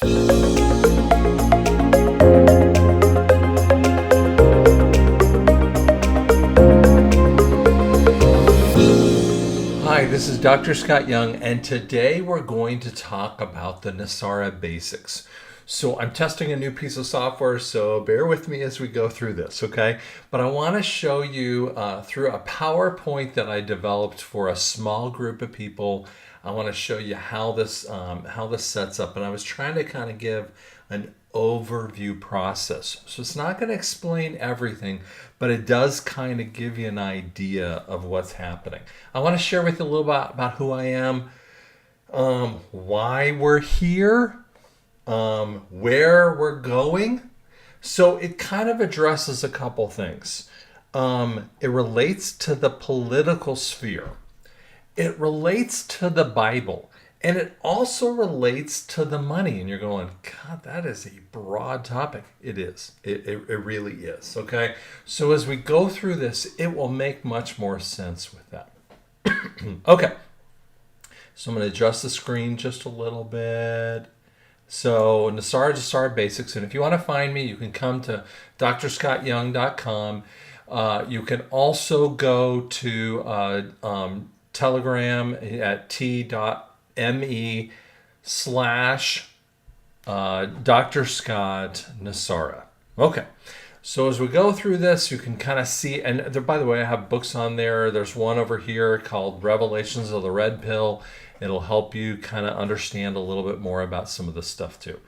Hi, this is Dr. Scott Young, and today we're going to talk about the Nisara basics. So I'm testing a new piece of software, so bear with me as we go through this, okay? But I want to show you through a PowerPoint that I developed for a small group of people. I want to show you how this sets up, and I was trying to kind of give an overview process. So it's not going to explain everything, but it does kind of give you an idea of what's happening. I want to share with you a little bit about who I am, why we're here, where we're going. So it kind of addresses a couple things. It relates to the political sphere. It relates to the Bible. And it also relates to the money. And you're going, God, that is a broad topic. It is. It really is. Okay. So as we go through this, it will make much more sense with that. Okay. So I'm going to adjust the screen just a little bit. So Nisara Basics. And if you want to find me, you can come to drscottyoung.com. You can also go to Telegram at t.me/Dr. Scott Nisara. Okay. So as we go through this, you can kind of see, and there, by the way, I have books on there. There's one over here called Revelations of the Red Pill. It'll help you kind of understand a little bit more about some of this stuff too.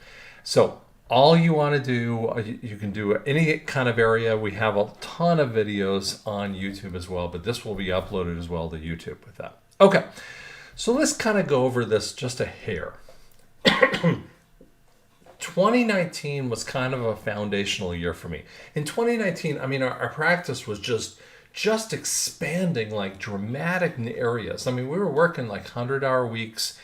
So all you want to do, you can do any kind of area. We have a ton of videos on YouTube as well, but this will be uploaded as well to YouTube with that. Okay. So let's kind of go over this just a hair. 2019 was kind of a foundational year for me. In 2019, I mean, our practice was just expanding like dramatic in areas. I mean, we were working like 100-hour weeks.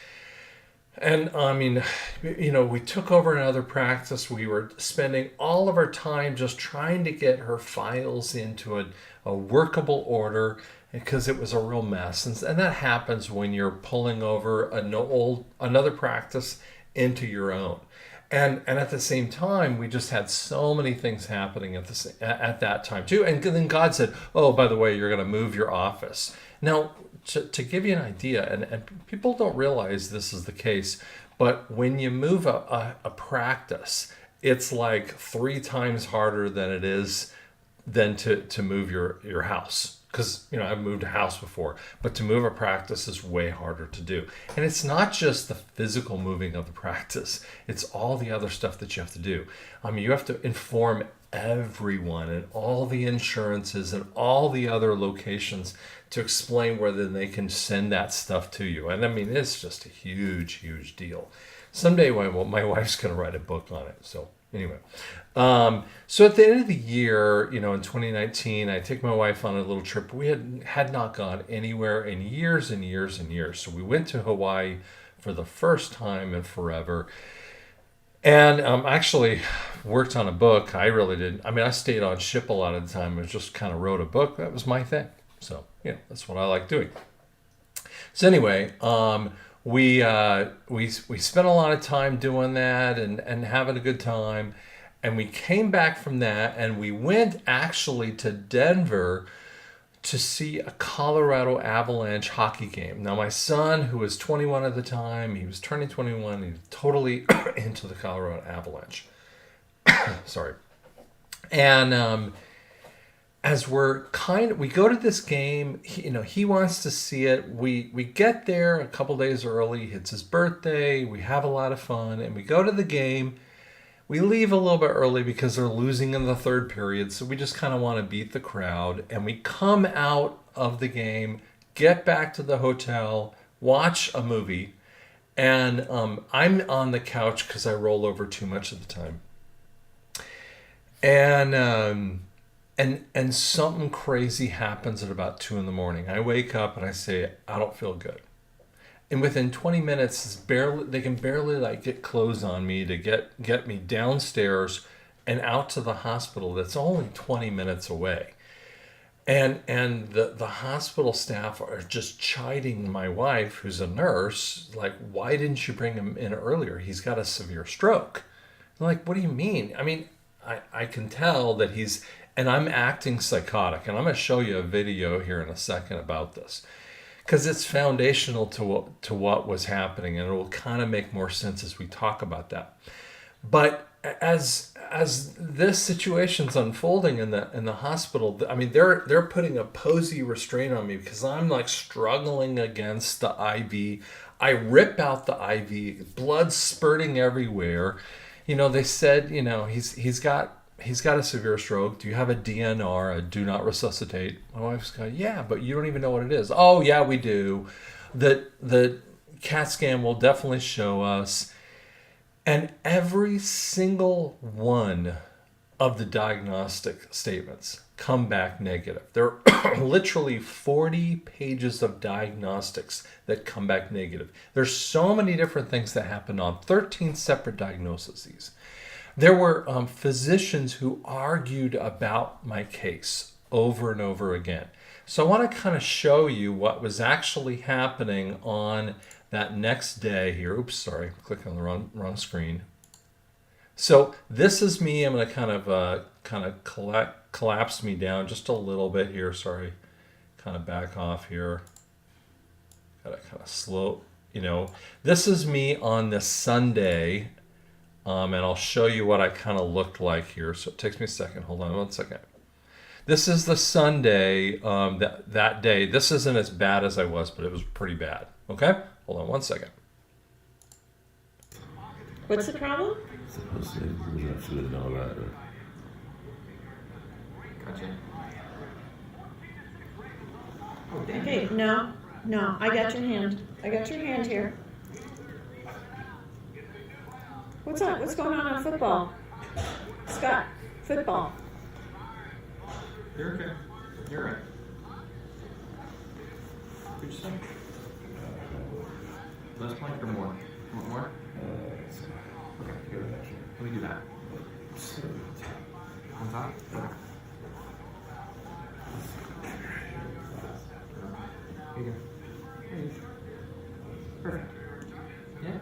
And I mean, you know, we took over another practice. We were spending all of our time just trying to get her files into a workable order because it was a real mess. And that happens when you're pulling over another practice into your own. And at the same time, we just had so many things happening at that time too. And then God said, oh, by the way, you're going to move your office. Now, to give you an idea, and people don't realize this is the case, but when you move a practice, it's like 3 times harder than it is than to move your house. Because, you know, I've moved a house before, but to move a practice is way harder to do. And it's not just the physical moving of the practice. It's all the other stuff that you have to do. I mean, you have to inform everyone and all the insurances and all the other locations to explain whether they can send that stuff to you. And I mean, it's just a huge, huge deal. Someday my wife's going to write a book on it. So anyway, so at the end of the year, you know, in 2019, I take my wife on a little trip. We had not gone anywhere in years and years and years. So we went to Hawaii for the first time in forever. And actually worked on a book. I really didn't. I mean, I stayed on ship a lot of the time. I just kind of wrote a book. That was my thing. So, you know, that's what I like doing. So anyway, we spent a lot of time doing that and having a good time. And we came back from that and we went actually to Denver to see a Colorado Avalanche hockey game. Now, my son, who was 21 at the time, he was turning 21, he was totally into the Colorado Avalanche. Sorry. And as we go to this game, he wants to see it. We get there a couple days early. It's his birthday. We have a lot of fun, and we go to the game. We leave a little bit early because they're losing in the third period, so we just kind of want to beat the crowd. And we come out of the game, get back to the hotel, watch a movie, and I'm on the couch because I roll over too much of the time. And something crazy happens at about 2 a.m. I wake up and I say, I don't feel good. And within 20 minutes, they can barely like get clothes on me to get me downstairs and out to the hospital that's only 20 minutes away. And the hospital staff are just chiding my wife, who's a nurse, like, why didn't you bring him in earlier? He's got a severe stroke. I'm like, what do you mean? I mean, I can tell that and I'm acting psychotic. And I'm going to show you a video here in a second about this, because it's foundational to what was happening, and it will kind of make more sense as we talk about that. But as this situation's unfolding in the hospital, I mean, they're putting a posy restraint on me because I'm like struggling against the IV. I rip out the IV, blood spurting everywhere. They said, he's got a severe stroke. Do you have a DNR, a do not resuscitate? My wife's going, yeah, but you don't even know what it is. Oh yeah, we do. The CAT scan will definitely show us. And every single one of the diagnostic statements come back negative. There are literally 40 pages of diagnostics that come back negative. There's so many different things that happened on 13 separate diagnoses. There were physicians who argued about my case over and over again. So I want to kind of show you what was actually happening on that next day here. Oops, sorry, clicking on the wrong screen. So this is me. I'm going to kind of collapse me down just a little bit here. Sorry, kind of back off here. Got to kind of slow. This is me on this Sunday, and I'll show you what I kind of looked like here. So it takes me a second. Hold on one second. This is the Sunday that day. This isn't as bad as I was, but it was pretty bad. Okay? Hold on one second. What's the problem? Gotcha. Okay, no, I got your hand. I got your hand here. What's up? What's going on football? Scott, football. You're okay. You're right. What'd you say? Less plank or more? Want more? Okay, here. Let me do that. On top? Okay. Here you go. Perfect. Yeah?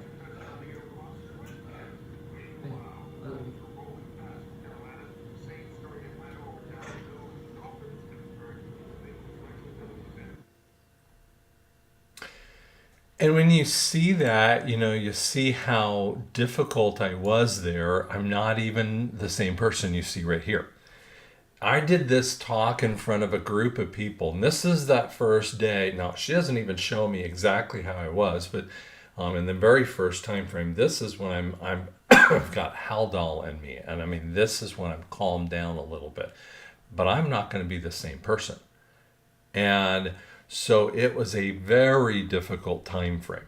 And when you see that, you see how difficult I was there. I'm not even the same person you see right here. I did this talk in front of a group of people, and this is that first day. Now, she doesn't even show me exactly how I was, but in the very first time frame, this is when I've got Haldol in me, and I mean, this is when I'm calmed down a little bit. But I'm not going to be the same person. And so it was a very difficult time frame.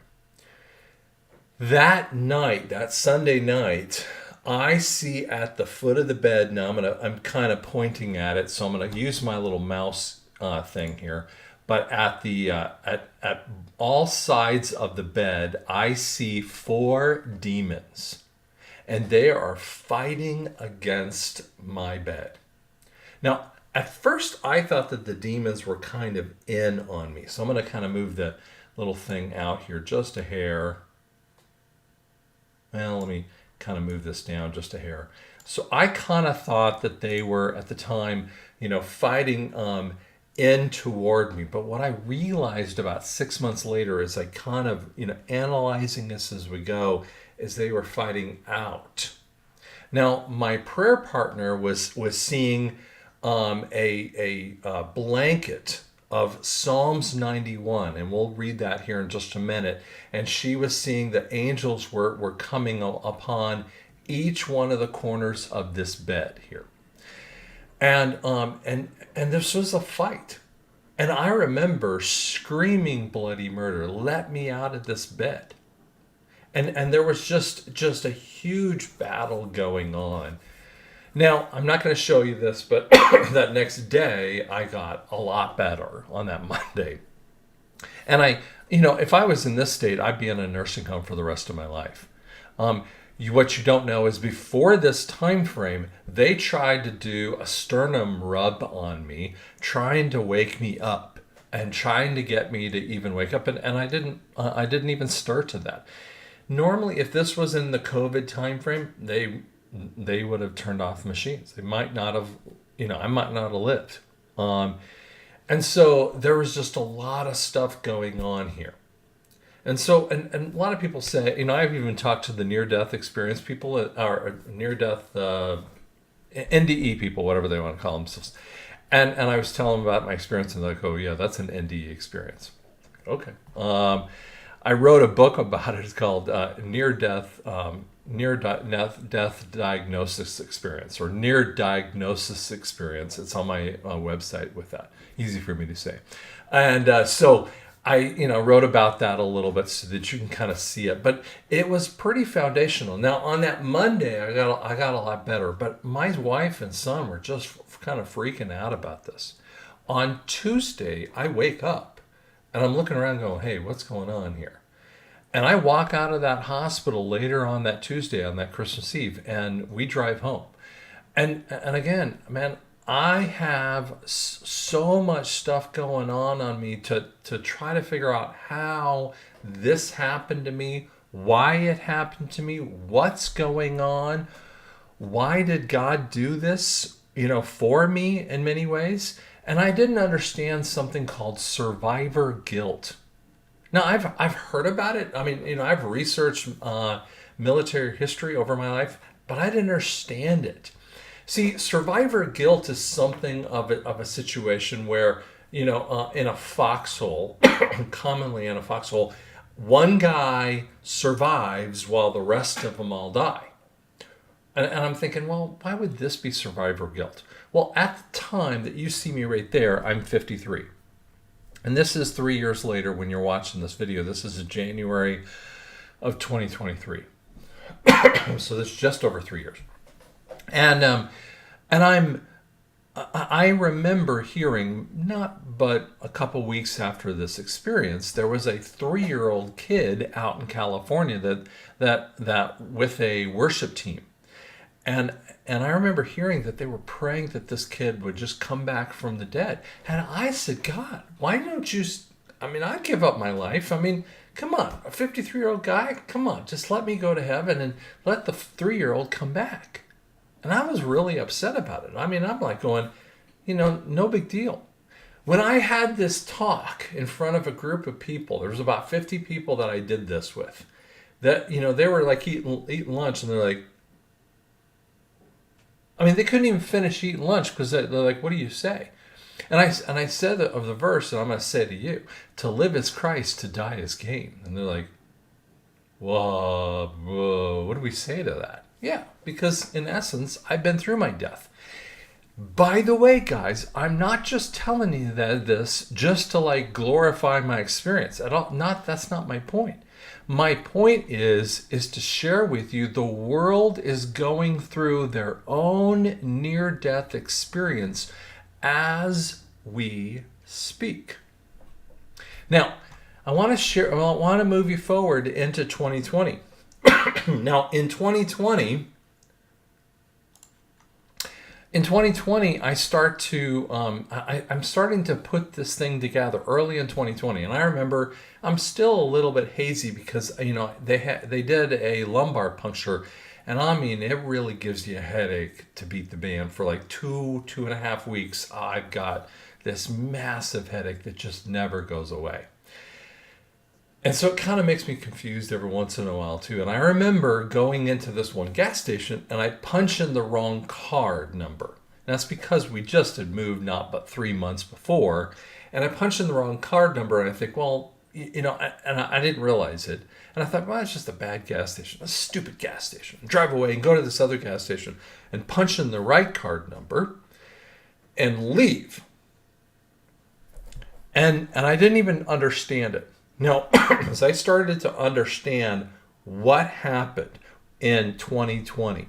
That night, that Sunday night, I see at the foot of the bed. Now I'm kind of pointing at it, so I'm going to use my little mouse thing here. But at the at all sides of the bed, I see 4 demons, and they are fighting against my bed. Now, at first, I thought that the demons were kind of in on me. So I'm going to kind of move the little thing out here just a hair. Well, let me kind of move this down just a hair. So I kind of thought that they were, at the time, fighting in toward me. But what I realized about 6 months later is I kind of, analyzing this as we go, is they were fighting out. Now, my prayer partner was seeing a blanket of Psalms 91, and we'll read that here in just a minute. And she was seeing the angels were coming upon each one of the corners of this bed here, and this was a fight. And I remember screaming bloody murder, let me out of this bed. And there was just a huge battle going on. Now, I'm not going to show you this, but that next day, I got a lot better on that Monday. And if I was in this state, I'd be in a nursing home for the rest of my life. what you don't know is before this time frame, they tried to do a sternum rub on me, trying to wake me up and trying to get me to even wake up. And I didn't even stir to that. Normally, if this was in the COVID time frame, they would have turned off the machines. They might not have, I might not have lived. And so there was just a lot of stuff going on here. And so, and a lot of people say, I've even talked to the near-death experience people, or near-death NDE people, whatever they want to call themselves. And I was telling them about my experience, and they're like, oh, yeah, that's an NDE experience. Okay. I wrote a book about it. It's called Near-Death Diagnosis Experience, or Near Diagnosis Experience. It's on my website with that. Easy for me to say. And so I, wrote about that a little bit so that you can kind of see it. But it was pretty foundational. Now, on that Monday, I got a lot better. But my wife and son were just kind of freaking out about this. On Tuesday, I wake up and I'm looking around going, hey, what's going on here? And I walk out of that hospital later on that Tuesday, on that Christmas Eve, and we drive home. And again, man, I have so much stuff going on me to try to figure out how this happened to me, why it happened to me, what's going on, why did God do this, for me in many ways. And I didn't understand something called survivor guilt. Now, I've heard about it. I mean, I've researched military history over my life, but I didn't understand it. See, survivor guilt is something of a situation where, in a foxhole, commonly in a foxhole, one guy survives while the rest of them all die. And I'm thinking, well, why would this be survivor guilt? Well, at the time that you see me right there, I'm 53. And this is 3 years later when you're watching this video. This is in January of 2023. So that's just over 3 years. And I remember hearing, not but a couple weeks after this experience, there was a 3-year-old kid out in California that with a worship team. And I remember hearing that they were praying that this kid would just come back from the dead. And I said, God, why don't you, I'd give up my life. Come on, a 53-year-old guy, come on, just let me go to heaven and let the 3-year-old come back. And I was really upset about it. I'm like going, no big deal. When I had this talk in front of a group of people, there was about 50 people that I did this with, that, they were like eating lunch, and they're like, they couldn't even finish eating lunch because they're like, what do you say? And I said of the verse, and I'm going to say to you, to live is Christ, to die is gain. And they're like, whoa, what do we say to that? Yeah, because in essence, I've been through my death. By the way, guys, I'm not just telling you this just to glorify my experience at all. That's not my point. My point is to share with you the world is going through their own near-death experience as we speak. Now, I want to move you forward into 2020. Now, in 2020, I'm starting to put this thing together early in 2020. And I remember I'm still a little bit hazy because, they did a lumbar puncture. And it really gives you a headache to beat the band for 2.5 weeks. I've got this massive headache that just never goes away. And so it kind of makes me confused every once in a while too. And I remember going into this one gas station and I punched in the wrong card number. And that's because we just had moved not but 3 months before. And I punched in the wrong card number and I think, well, and I didn't realize it. And I thought, well, it's just a bad gas station, a stupid gas station. Drive away and go to this other gas station and punch in the right card number and leave. And I didn't even understand it. Now, as I started to understand what happened in 2020,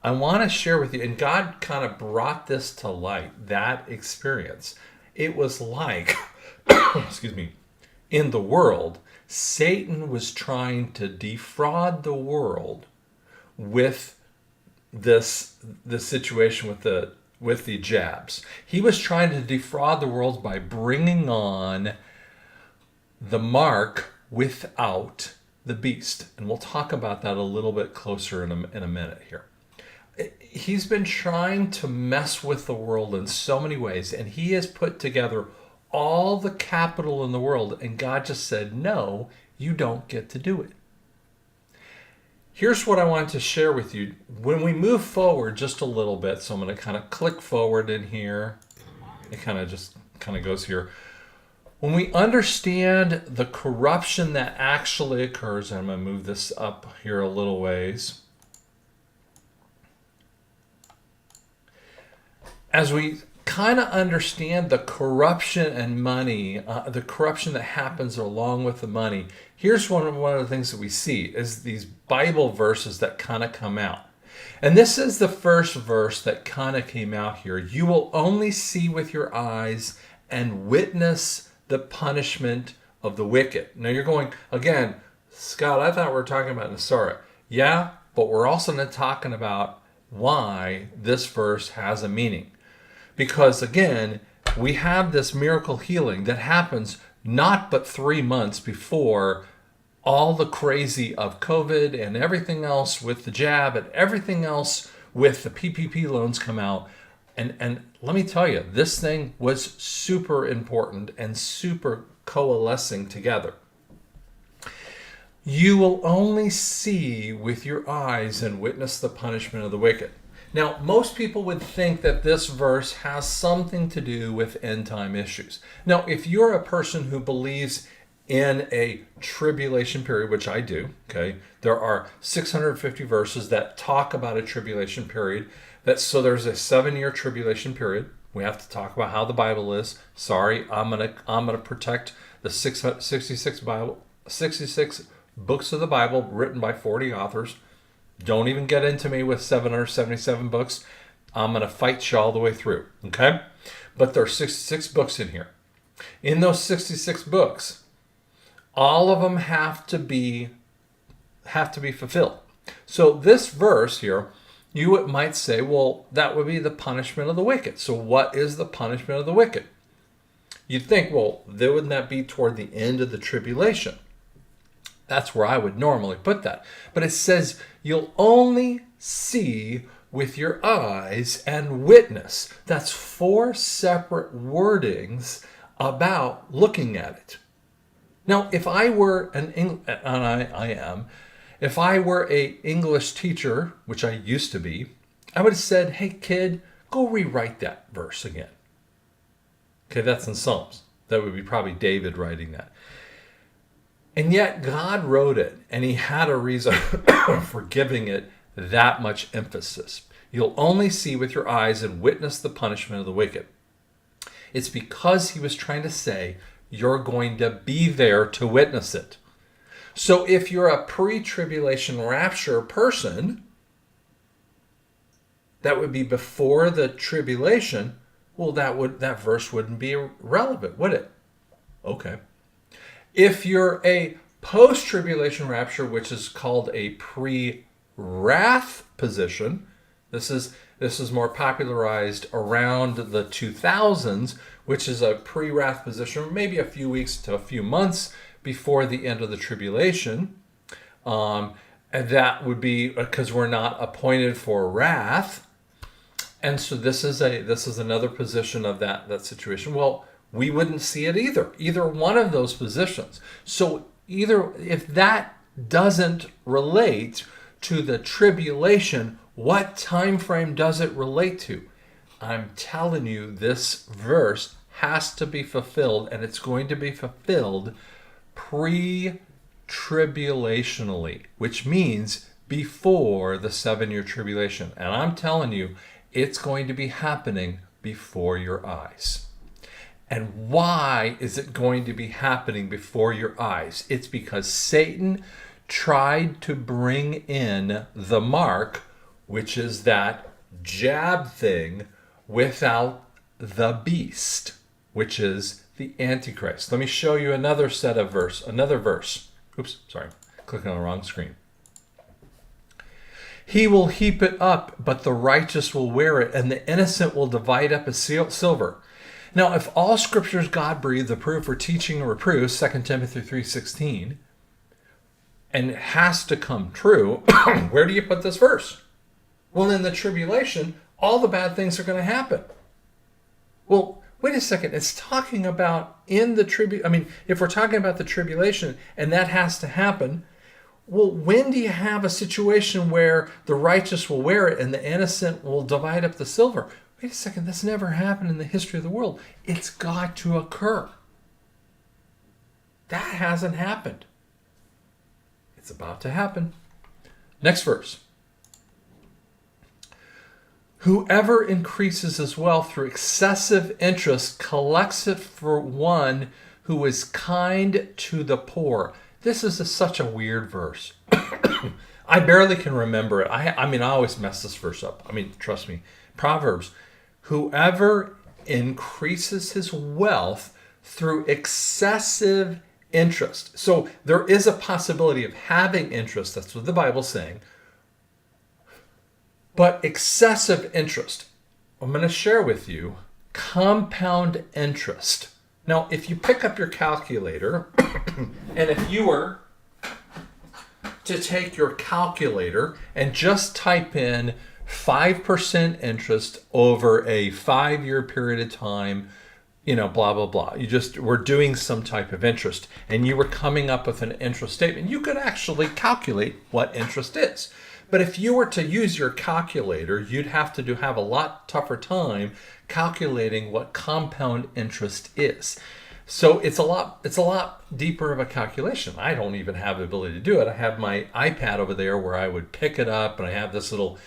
I want to share with you, and God kind of brought this to light, that experience. It was like, excuse me, in the world, Satan was trying to defraud the world with this situation with the jabs. He was trying to defraud the world by bringing on the mark without the beast. And we'll talk about that a little bit closer in a minute here. He's been trying to mess with the world in so many ways, and he has put together all the capital in the world, and God just said, no, you don't get to do it. Here's what I wanted to share with you. When we move forward just a little bit, so I'm going to kind of click forward in here. It kind of goes here. When we understand the corruption that actually occurs, and I'm going to move this up here a little ways. As we kind of understand the corruption and money, the corruption that happens along with the money, here's one of the things that we see is these Bible verses that kind of come out. And this is the first verse that kind of came out here. You will only see with your eyes and witness the punishment of the wicked. Now you're going, again, Scott, I thought we were talking about Nisara. Yeah, but we're also not talking about why this verse has a meaning. Because again, we have this miracle healing that happens not but 3 months before all the crazy of COVID and everything else with the jab and everything else with the PPP loans come out. And let me tell you, this thing was super important and super coalescing together. You will only see with your eyes and witness the punishment of the wicked. Now, most people would think that this verse has something to do with end time issues. Now, if you're a person who believes in a tribulation period, which I do, okay, there are 650 verses that talk about a tribulation period. So there's a 7-year tribulation period. We have to talk about how the Bible is. Sorry, I'm gonna protect the 66 books of the Bible written by 40 authors. Don't even get into me with 777 books. I'm going to fight you all the way through, okay? But there are 66 books in here. In those 66 books, all of them have to be fulfilled. So this verse here, you might say, well, that would be the punishment of the wicked. So what is the punishment of the wicked? You'd think, well, wouldn't that be toward the end of the tribulation? That's where I would normally put that. But it says you'll only see with your eyes and witness. That's 4 separate wordings about looking at it. Now, if I were if I were an English teacher, which I used to be, I would have said, hey kid, go rewrite that verse again. Okay, that's in Psalms. That would be probably David writing that. And yet God wrote it, and he had a reason for giving it that much emphasis. You'll only see with your eyes and witness the punishment of the wicked. It's because he was trying to say, you're going to be there to witness it. So if you're a pre-tribulation rapture person, that would be before the tribulation, well, that verse wouldn't be relevant, would it? Okay. If you're a post-tribulation rapture, which is called a pre-wrath position, this is more popularized around the 2000s, which is a pre-wrath position, maybe a few weeks to a few months before the end of the tribulation. And that would be because we're not appointed for wrath. And so this is another position of that situation. Well, we wouldn't see it either one of those positions. So if that doesn't relate to the tribulation, what time frame does it relate to? I'm telling you, this verse has to be fulfilled, and it's going to be fulfilled pre-tribulationally, which means before the 7-year tribulation. And I'm telling you, it's going to be happening before your eyes. And why is it going to be happening before your eyes? It's because Satan tried to bring in the mark, which is that jab thing, without the beast, which is the Antichrist. Let me show you another verse. Oops, sorry, clicking on the wrong screen. He will heap it up, but the righteous will wear it, and the innocent will divide up as silver. Now, if all scripture is God-breathed, approved for teaching and reproof, 2 Timothy 3:16, and it has to come true, where do you put this verse? Well, in the tribulation, all the bad things are going to happen. Well, wait a second. It's talking about in the if we're talking about the tribulation and that has to happen, well, when do you have a situation where the righteous will wear it and the innocent will divide up the silver? Wait a second. That's never happened in the history of the world. It's got to occur. That hasn't happened. It's about to happen. Next verse. Whoever increases his wealth through excessive interest collects it for one who is kind to the poor. This is such a weird verse. I barely can remember it. I always mess this verse up. Trust me. Proverbs. Whoever increases his wealth through excessive interest. So there is a possibility of having interest. That's what the Bible's saying. But excessive interest, I'm going to share with you compound interest. Now, if you pick up your calculator, and if you were to take your calculator and just type in 5% interest over a 5-year period of time, blah, blah, blah. You just were doing some type of interest, and you were coming up with an interest statement. You could actually calculate what interest is. But if you were to use your calculator, you'd have to have a lot tougher time calculating what compound interest is. So it's a lot deeper of a calculation. I don't even have the ability to do it. I have my iPad over there where I would pick it up, and I have this little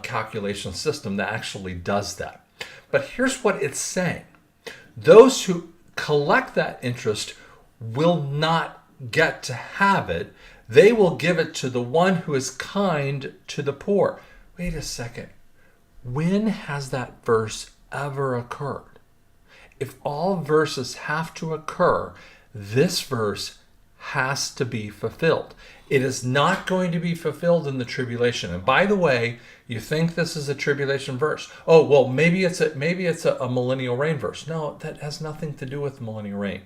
calculation system that actually does that. But here's what it's saying. Those who collect that interest will not get to have it. They will give it to the one who is kind to the poor. Wait a second. When has that verse ever occurred? If all verses have to occur, this verse has to be fulfilled. It is not going to be fulfilled in the tribulation. And by the way, you think this is a tribulation verse. Oh, well, maybe it's a millennial reign verse. No, that has nothing to do with millennial reign.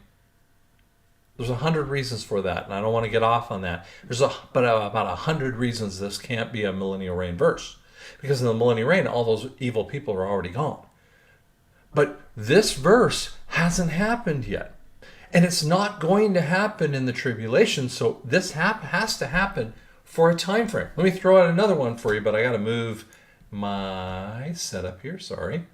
There's 100 reasons for that, and I don't want to get off on that. But about 100 reasons this can't be a millennial reign verse. Because in the millennial reign, all those evil people are already gone. But this verse hasn't happened yet. And it's not going to happen in the tribulation, so this has to happen for a time frame. Let me throw out another one for you, but I got to move my setup here. Sorry.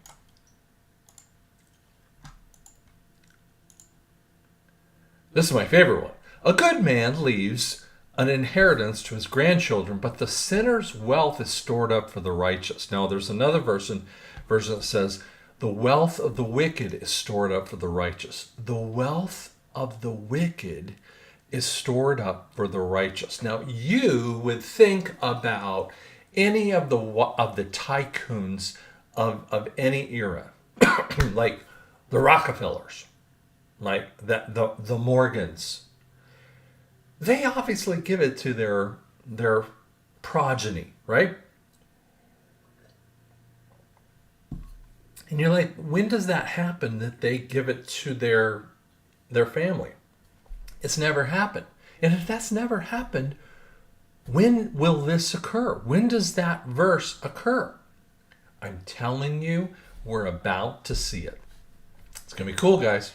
This is my favorite one. A good man leaves an inheritance to his grandchildren, but the sinner's wealth is stored up for the righteous. Now, there's another version that says, the wealth of the wicked is stored up for the righteous. The wealth of the wicked is stored up for the righteous. Now, you would think about any of the tycoons of any era, like the Rockefellers, like the Morgans. They obviously give it to their progeny, right? And you're like, when does that happen that they give it to their family? It's never happened. And if that's never happened, when will this occur? When does that verse occur? I'm telling you, we're about to see it. It's going to be cool, guys.